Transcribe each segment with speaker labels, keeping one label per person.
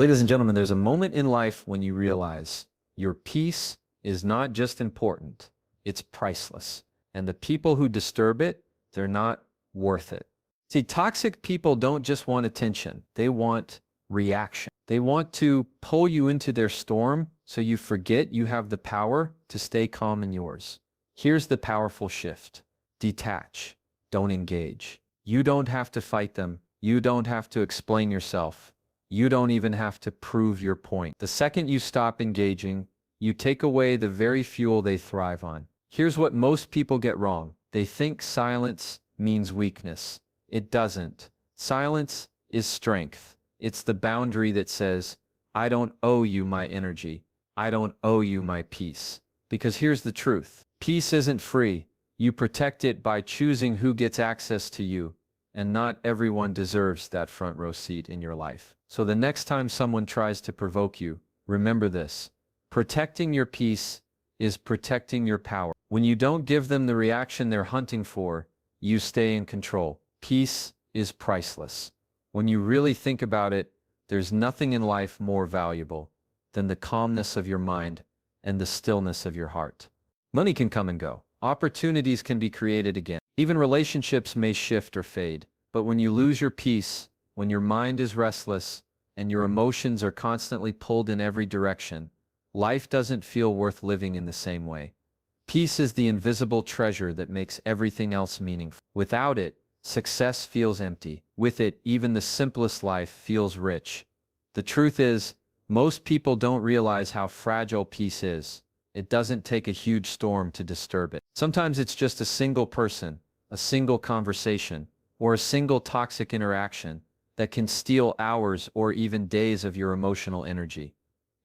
Speaker 1: Ladies and gentlemen, there's a moment in life when you realize your peace is not just important, it's priceless. And the people who disturb it, they're not worth it. See, toxic people don't just want attention, they want reaction. They want to pull you into their storm so you forget you have the power to stay calm in yours. Here's the powerful shift. Detach. Don't engage. You don't have to fight them. You don't have to explain yourself. You don't even have to prove your point. The second you stop engaging, you take away the very fuel they thrive on. Here's what most people get wrong. They think silence means weakness. It doesn't. Silence is strength. It's the boundary that says, I don't owe you my energy. I don't owe you my peace. Because here's the truth. Peace isn't free. You protect it by choosing who gets access to you, and not everyone deserves that front row seat in your life. So the next time someone tries to provoke you, remember this. Protecting your peace is protecting your power. When you don't give them the reaction they're hunting for, you stay in control. Peace is priceless. When you really think about it, there's nothing in life more valuable than the calmness of your mind and the stillness of your heart. Money can come and go. Opportunities can be created again. Even relationships may shift or fade. But when you lose your peace, when your mind is restless, and your emotions are constantly pulled in every direction, life doesn't feel worth living in the same way. Peace is the invisible treasure that makes everything else meaningful. Without it, success feels empty. With it, even the simplest life feels rich. The truth is, most people don't realize how fragile peace is. It doesn't take a huge storm to disturb it. Sometimes it's just a single person, a single conversation, or a single toxic interaction that can steal hours or even days of your emotional energy.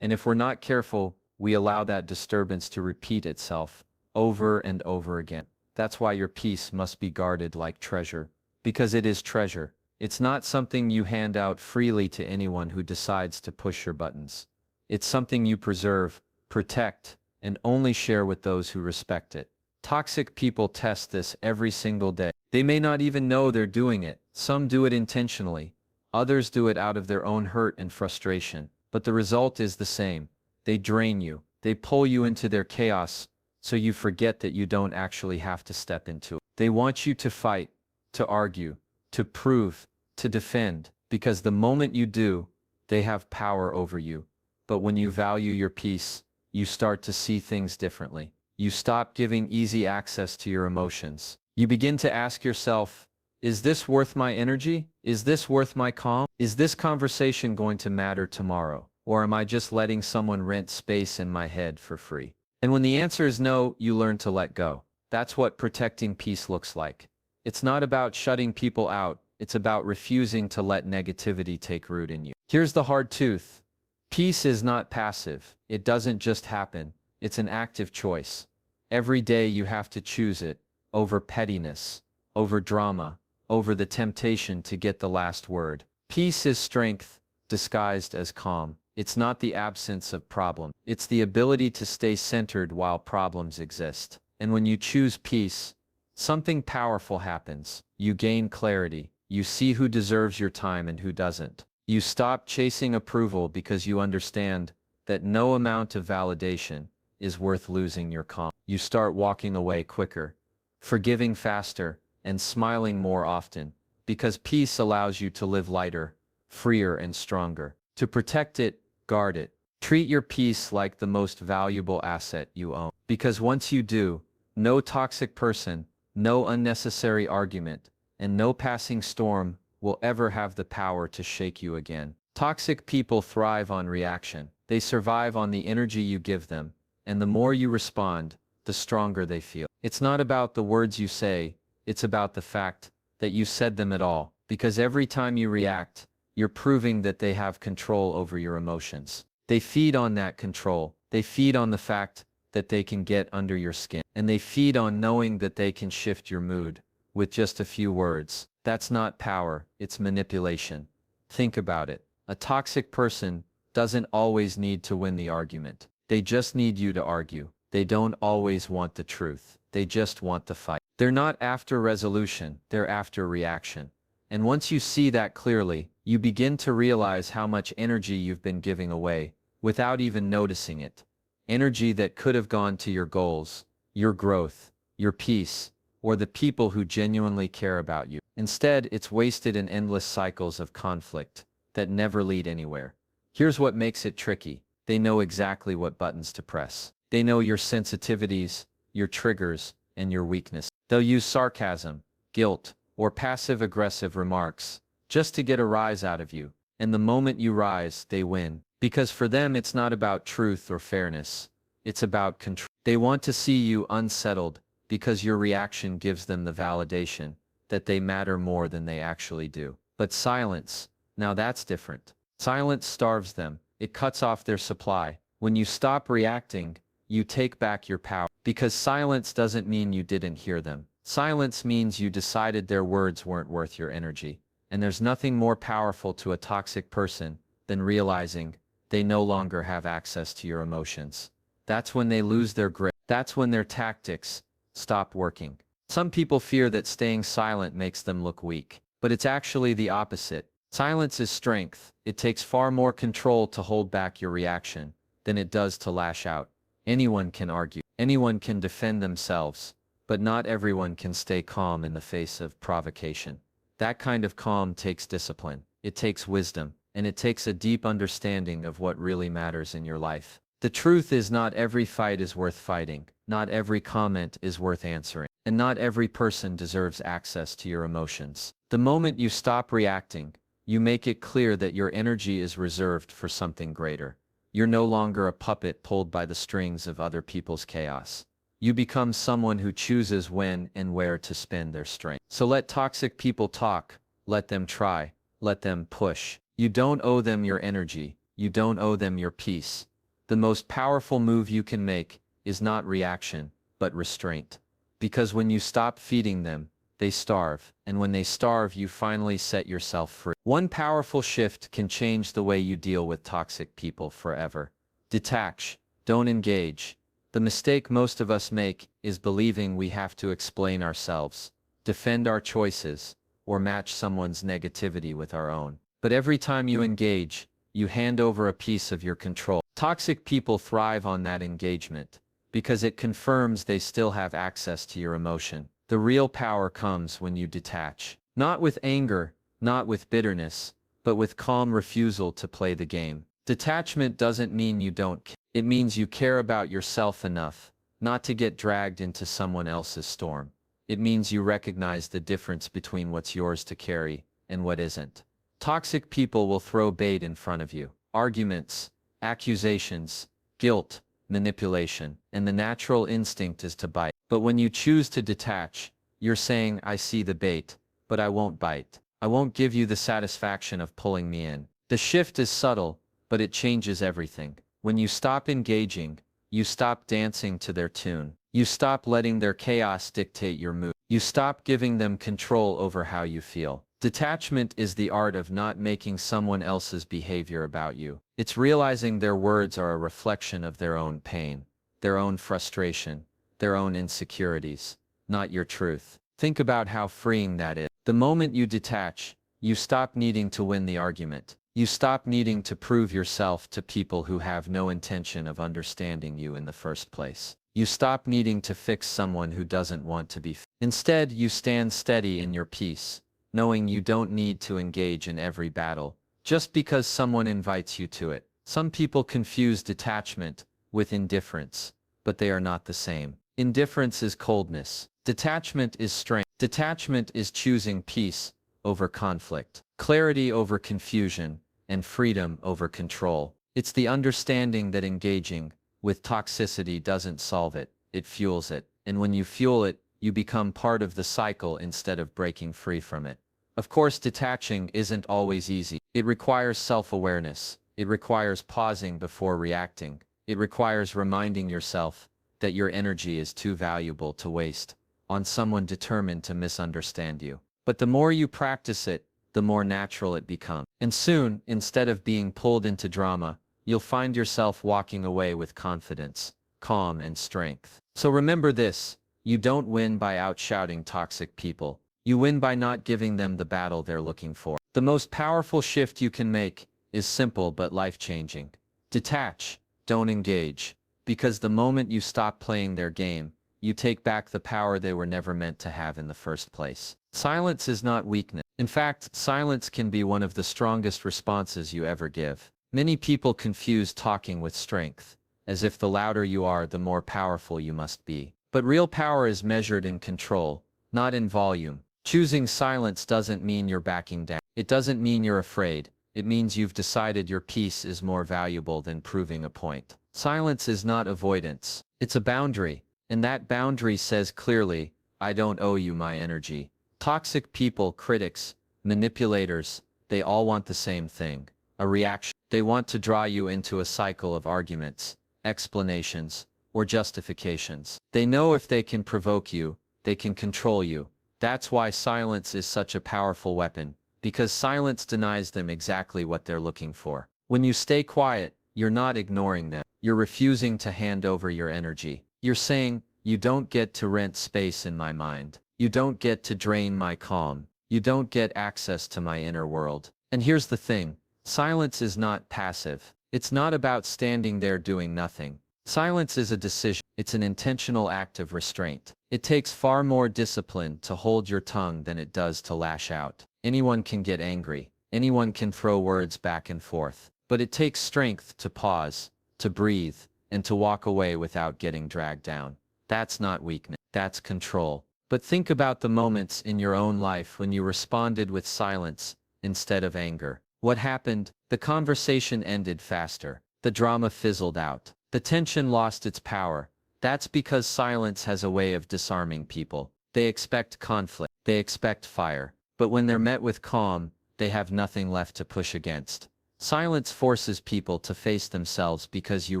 Speaker 1: And if we're not careful, we allow that disturbance to repeat itself over and over again. That's why your peace must be guarded like treasure, because it is treasure. It's not something you hand out freely to anyone who decides to push your buttons. It's something you preserve, protect, and only share with those who respect it. Toxic people test this every single day. They may not even know they're doing it. Some do it intentionally. Others do it out of their own hurt and frustration. But the result is the same. They drain you. They pull you into their chaos, so you forget that you don't actually have to step into it. They want you to fight, to argue, to prove, to defend, because the moment you do, they have power over you. But when you value your peace, you start to see things differently. You stop giving easy access to your emotions. You begin to ask yourself, is this worth my energy? Is this worth my calm? Is this conversation going to matter tomorrow? Or am I just letting someone rent space in my head for free? And when the answer is no, you learn to let go. That's what protecting peace looks like. It's not about shutting people out. It's about refusing to let negativity take root in you. Here's the hard truth. Peace is not passive. It doesn't just happen. It's an active choice. Every day you have to choose it over pettiness, over drama, over the temptation to get the last word. Peace is strength disguised as calm. It's not the absence of problem. It's the ability to stay centered while problems exist. And when you choose peace, something powerful happens. You gain clarity. You see who deserves your time and who doesn't. You stop chasing approval because you understand that no amount of validation is worth losing your calm. You start walking away quicker, forgiving faster, and smiling more often, because peace allows you to live lighter, freer, and stronger. To protect it, guard it. Treat your peace like the most valuable asset you own. Because once you do, no toxic person, no unnecessary argument, and no passing storm will ever have the power to shake you again. Toxic people thrive on reaction. They survive on the energy you give them, and the more you respond, the stronger they feel. It's not about the words you say, it's about the fact that you said them at all, because every time you react, you're proving that they have control over your emotions. They feed on that control. They feed on the fact that they can get under your skin, and they feed on knowing that they can shift your mood with just a few words. That's not power, it's manipulation. Think about it. A toxic person doesn't always need to win the argument. They just need you to argue. They don't always want the truth. They just want the fight. They're not after resolution, they're after reaction. And once you see that clearly, you begin to realize how much energy you've been giving away without even noticing it. Energy that could have gone to your goals, your growth, your peace, or the people who genuinely care about you. Instead, it's wasted in endless cycles of conflict that never lead anywhere. Here's what makes it tricky. They know exactly what buttons to press. They know your sensitivities, your triggers, and your weakness. They'll use sarcasm, guilt, or passive-aggressive remarks just to get a rise out of you. And the moment you rise, they win. Because for them, it's not about truth or fairness. It's about control. They want to see you unsettled because your reaction gives them the validation that they matter more than they actually do. But silence, now that's different. Silence starves them. It cuts off their supply. When you stop reacting, you take back your power. Because silence doesn't mean you didn't hear them. Silence means you decided their words weren't worth your energy. And there's nothing more powerful to a toxic person than realizing they no longer have access to your emotions. That's when they lose their grip. That's when their tactics stop working. Some people fear that staying silent makes them look weak, but it's actually the opposite. Silence is strength. It takes far more control to hold back your reaction than it does to lash out. Anyone can argue. Anyone can defend themselves, but not everyone can stay calm in the face of provocation. That kind of calm takes discipline. It takes wisdom, and it takes a deep understanding of what really matters in your life. The truth is, not every fight is worth fighting. Not every comment is worth answering. And not every person deserves access to your emotions. The moment you stop reacting, you make it clear that your energy is reserved for something greater. You're no longer a puppet pulled by the strings of other people's chaos. You become someone who chooses when and where to spend their strength. So let toxic people talk. Let them try. Let them push. You don't owe them your energy. You don't owe them your peace. The most powerful move you can make is not reaction, but restraint. Because when you stop feeding them, they starve. And when they starve, you finally set yourself free. One powerful shift can change the way you deal with toxic people forever. Detach. Don't engage. The mistake most of us make is believing we have to explain ourselves, defend our choices, or match someone's negativity with our own. But every time you engage, you hand over a piece of your control. Toxic people thrive on that engagement because it confirms they still have access to your emotion. The real power comes when you detach. Not with anger, not with bitterness, but with calm refusal to play the game. Detachment doesn't mean you don't care. It means you care about yourself enough not to get dragged into someone else's storm. It means you recognize the difference between what's yours to carry and what isn't. Toxic people will throw bait in front of you. Arguments, accusations, guilt, manipulation, and the natural instinct is to bite. But when you choose to detach, you're saying, I see the bait, but I won't bite. I won't give you the satisfaction of pulling me in. The shift is subtle, but it changes everything. When you stop engaging, you stop dancing to their tune. You stop letting their chaos dictate your mood. You stop giving them control over how you feel. Detachment is the art of not making someone else's behavior about you. It's realizing their words are a reflection of their own pain, their own frustration, their own insecurities, not your truth. Think about how freeing that is. The moment you detach, you stop needing to win the argument. You stop needing to prove yourself to people who have no intention of understanding you in the first place. You stop needing to fix someone who doesn't want to be. Instead, you stand steady in your peace, knowing you don't need to engage in every battle just because someone invites you to it. Some people confuse detachment with indifference, but they are not the same. Indifference is coldness. Detachment is strength. Detachment is choosing peace over conflict, clarity over confusion, and freedom over control. It's the understanding that engaging with toxicity doesn't solve it, it fuels it. And when you fuel it, you become part of the cycle instead of breaking free from it. Of course, detaching isn't always easy. It requires self-awareness. It requires pausing before reacting. It requires reminding yourself that your energy is too valuable to waste on someone determined to misunderstand you. But the more you practice it, the more natural it becomes. And soon, instead of being pulled into drama, you'll find yourself walking away with confidence, calm, and strength. So remember this, you don't win by outshouting toxic people. You win by not giving them the battle they're looking for. The most powerful shift you can make is simple but life-changing. Detach, don't engage. Because the moment you stop playing their game, you take back the power they were never meant to have in the first place. Silence is not weakness. In fact, silence can be one of the strongest responses you ever give. Many people confuse talking with strength, as if the louder you are, the more powerful you must be. But real power is measured in control, not in volume. Choosing silence doesn't mean you're backing down. It doesn't mean you're afraid. It means you've decided your peace is more valuable than proving a point. Silence is not avoidance. It's a boundary. And that boundary says clearly, I don't owe you my energy. Toxic people, critics, manipulators, they all want the same thing, a reaction. They want to draw you into a cycle of arguments, explanations, or justifications. They know if they can provoke you, they can control you. That's why silence is such a powerful weapon, because silence denies them exactly what they're looking for. When you stay quiet, you're not ignoring them. You're refusing to hand over your energy. You're saying, you don't get to rent space in my mind. You don't get to drain my calm. You don't get access to my inner world. And here's the thing. Silence is not passive. It's not about standing there doing nothing. Silence is a decision. It's an intentional act of restraint. It takes far more discipline to hold your tongue than it does to lash out. Anyone can get angry. Anyone can throw words back and forth. But it takes strength to pause, to breathe, and to walk away without getting dragged down. That's not weakness. That's control. But think about the moments in your own life when you responded with silence instead of anger. What happened? The conversation ended faster. The drama fizzled out. The tension lost its power. That's because silence has a way of disarming people. They expect conflict. They expect fire. But when they're met with calm, they have nothing left to push against. Silence forces people to face themselves because you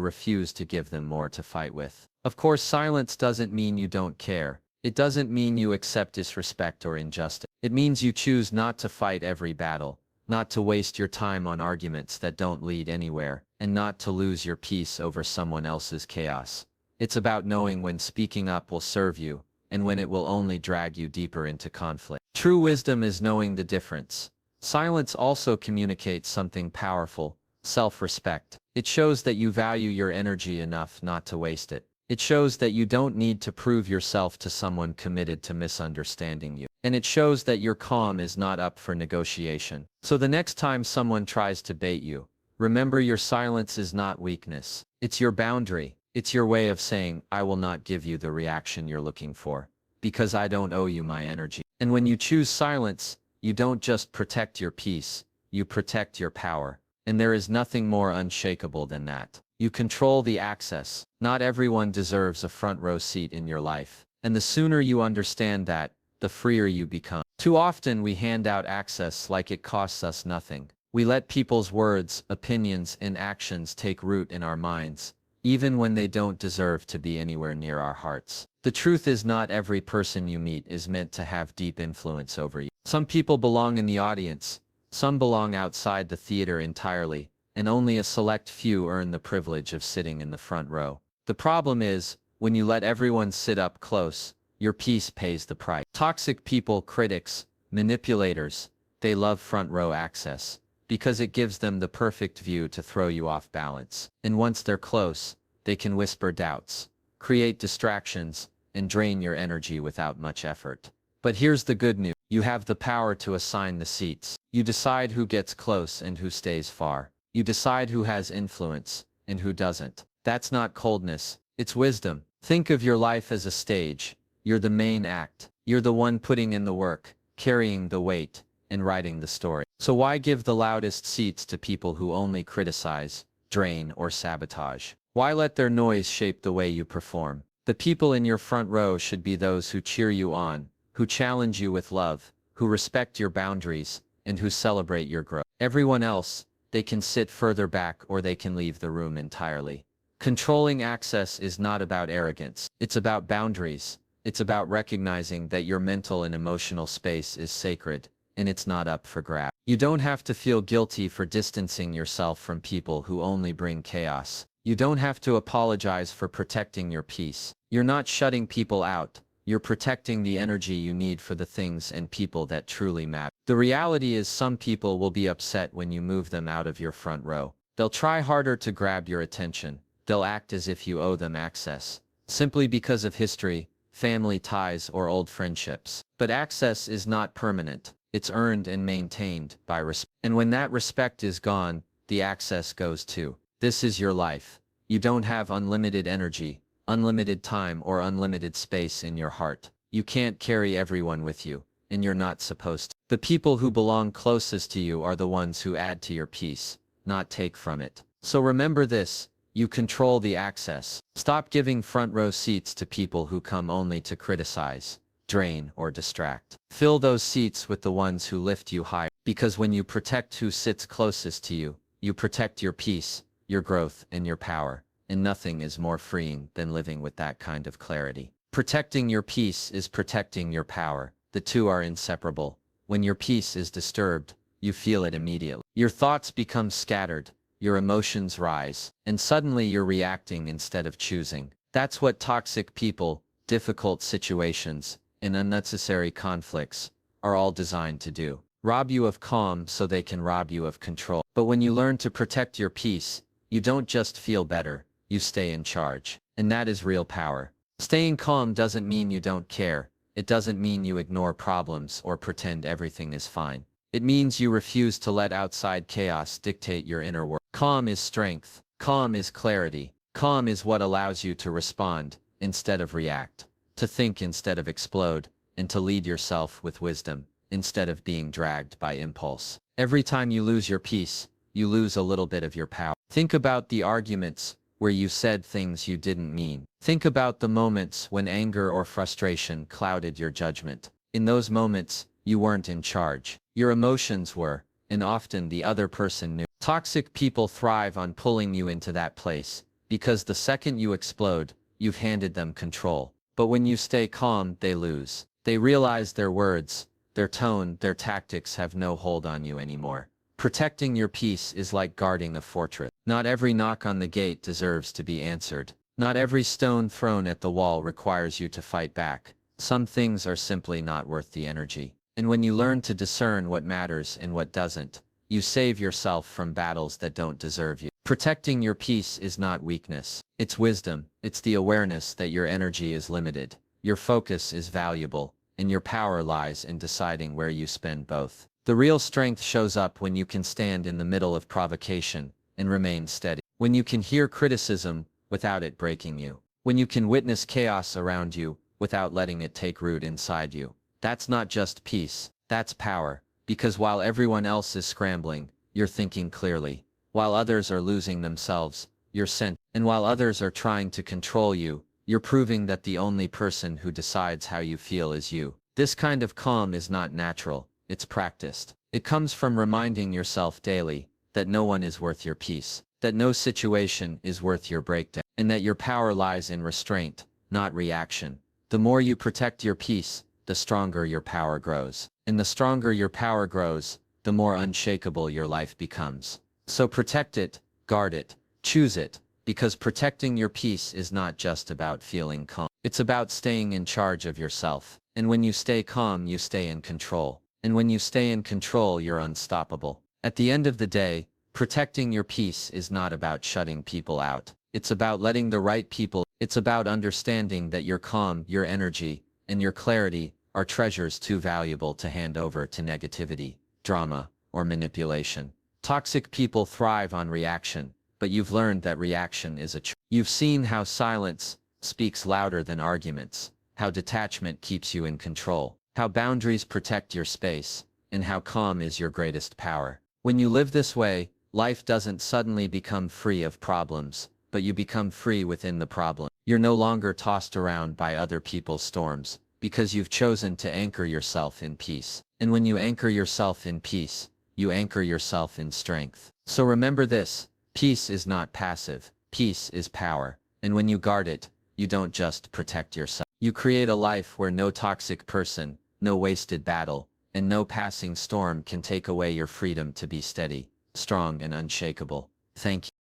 Speaker 1: refuse to give them more to fight with. Of course, silence doesn't mean you don't care. It doesn't mean you accept disrespect or injustice. It means you choose not to fight every battle, not to waste your time on arguments that don't lead anywhere, and not to lose your peace over someone else's chaos. It's about knowing when speaking up will serve you, and when it will only drag you deeper into conflict. True wisdom is knowing the difference. Silence also communicates something powerful, self-respect. It shows that you value your energy enough not to waste it. It shows that you don't need to prove yourself to someone committed to misunderstanding you. And it shows that your calm is not up for negotiation. So the next time someone tries to bait you, remember your silence is not weakness. It's your boundary. It's your way of saying, I will not give you the reaction you're looking for, because I don't owe you my energy. And when you choose silence, you don't just protect your peace, you protect your power. And there is nothing more unshakable than that. You control the access. Not everyone deserves a front row seat in your life. And the sooner you understand that, the freer you become. Too often we hand out access like it costs us nothing. We let people's words, opinions, and actions take root in our minds, even when they don't deserve to be anywhere near our hearts. The truth is, not every person you meet is meant to have deep influence over you. Some people belong in the audience, some belong outside the theater entirely, and only a select few earn the privilege of sitting in the front row. The problem is, when you let everyone sit up close, your peace pays the price. Toxic people, critics, manipulators, they love front row access, because it gives them the perfect view to throw you off balance. And once they're close, they can whisper doubts, create distractions, and drain your energy without much effort. But here's the good news. You have the power to assign the seats. You decide who gets close and who stays far. You decide who has influence and who doesn't. That's not coldness, it's wisdom. Think of your life as a stage. You're the main act. You're the one putting in the work, carrying the weight, and writing the story. So why give the loudest seats to people who only criticize, drain, or sabotage? Why let their noise shape the way you perform? The people in your front row should be those who cheer you on, who challenge you with love, who respect your boundaries, and who celebrate your growth. Everyone else, they can sit further back or they can leave the room entirely. Controlling access is not about arrogance. It's about boundaries. It's about recognizing that your mental and emotional space is sacred, and it's not up for grabs. You don't have to feel guilty for distancing yourself from people who only bring chaos. You don't have to apologize for protecting your peace. You're not shutting people out. you're protecting the energy you need for the things and people that truly matter. The reality is some people will be upset when you move them out of your front row. They'll try harder to grab your attention. They'll act as if you owe them access, simply because of history, family ties, or old friendships. But access is not permanent. It's earned and maintained by respect. And when that respect is gone, the access goes too. This is your life. You don't have unlimited energy, unlimited time, or unlimited space in your heart. You can't carry everyone with you, and you're not supposed to. The people who belong closest to you are the ones who add to your peace, not take from it. So remember this, you control the access. Stop giving front row seats to people who come only to criticize, drain, or distract. Fill those seats with the ones who lift you higher. Because when you protect who sits closest to you, you protect your peace, your growth, and your power. And nothing is more freeing than living with that kind of clarity. Protecting your peace is protecting your power. The two are inseparable. When your peace is disturbed, you feel it immediately. Your thoughts become scattered, your emotions rise, and suddenly you're reacting instead of choosing. That's what toxic people, difficult situations, and unnecessary conflicts are all designed to do. Rob you of calm so they can rob you of control. But when you learn to protect your peace, you don't just feel better, you stay in charge. And that is real power. Staying calm doesn't mean you don't care. It doesn't mean you ignore problems or pretend everything is fine. It means you refuse to let outside chaos dictate your inner world. Calm is strength. Calm is clarity. Calm is what allows you to respond instead of react, to think instead of explode, and to lead yourself with wisdom instead of being dragged by impulse. Every time you lose your peace, you lose a little bit of your power. Think about the arguments where you said things you didn't mean. Think about the moments when anger or frustration clouded your judgment. In those moments, you weren't in charge. Your emotions were, and often the other person knew. Toxic people thrive on pulling you into that place, because the second you explode, you've handed them control. But when you stay calm, they lose. They realize their words, their tone, their tactics have no hold on you anymore. Protecting your peace is like guarding a fortress. Not every knock on the gate deserves to be answered. Not every stone thrown at the wall requires you to fight back. Some things are simply not worth the energy. And when you learn to discern what matters and what doesn't, you save yourself from battles that don't deserve you. Protecting your peace is not weakness. It's wisdom. It's the awareness that your energy is limited, your focus is valuable, and your power lies in deciding where you spend both. The real strength shows up when you can stand in the middle of provocation and remain steady. When you can hear criticism without it breaking you. When you can witness chaos around you without letting it take root inside you. That's not just peace, that's power. Because while everyone else is scrambling, you're thinking clearly. While others are losing themselves, you're centered. And while others are trying to control you, you're proving that the only person who decides how you feel is you. This kind of calm is not natural. It's practiced. It comes from reminding yourself daily that no one is worth your peace, that no situation is worth your breakdown, and that your power lies in restraint, not reaction. The more you protect your peace, the stronger your power grows. And the stronger your power grows, the more unshakable your life becomes. So protect it, guard it, choose it, because protecting your peace is not just about feeling calm. It's about staying in charge of yourself. And when you stay calm, you stay in control. And when you stay in control, you're unstoppable. At the end of the day, protecting your peace is not about shutting people out. It's about letting the right people. It's about understanding that your calm, your energy, and your clarity are treasures too valuable to hand over to negativity, drama, or manipulation. Toxic people thrive on reaction, but you've learned that reaction is a choice. You've seen how silence speaks louder than arguments, how detachment keeps you in control, how boundaries protect your space, and how calm is your greatest power. When you live this way, life doesn't suddenly become free of problems, but you become free within the problem. You're no longer tossed around by other people's storms, because you've chosen to anchor yourself in peace. And when you anchor yourself in peace, you anchor yourself in strength. So remember this, peace is not passive, peace is power. And when you guard it, you don't just protect yourself. You create a life where no toxic person, no wasted battle, and no passing storm can take away your freedom to be steady, strong, and unshakable. Thank you.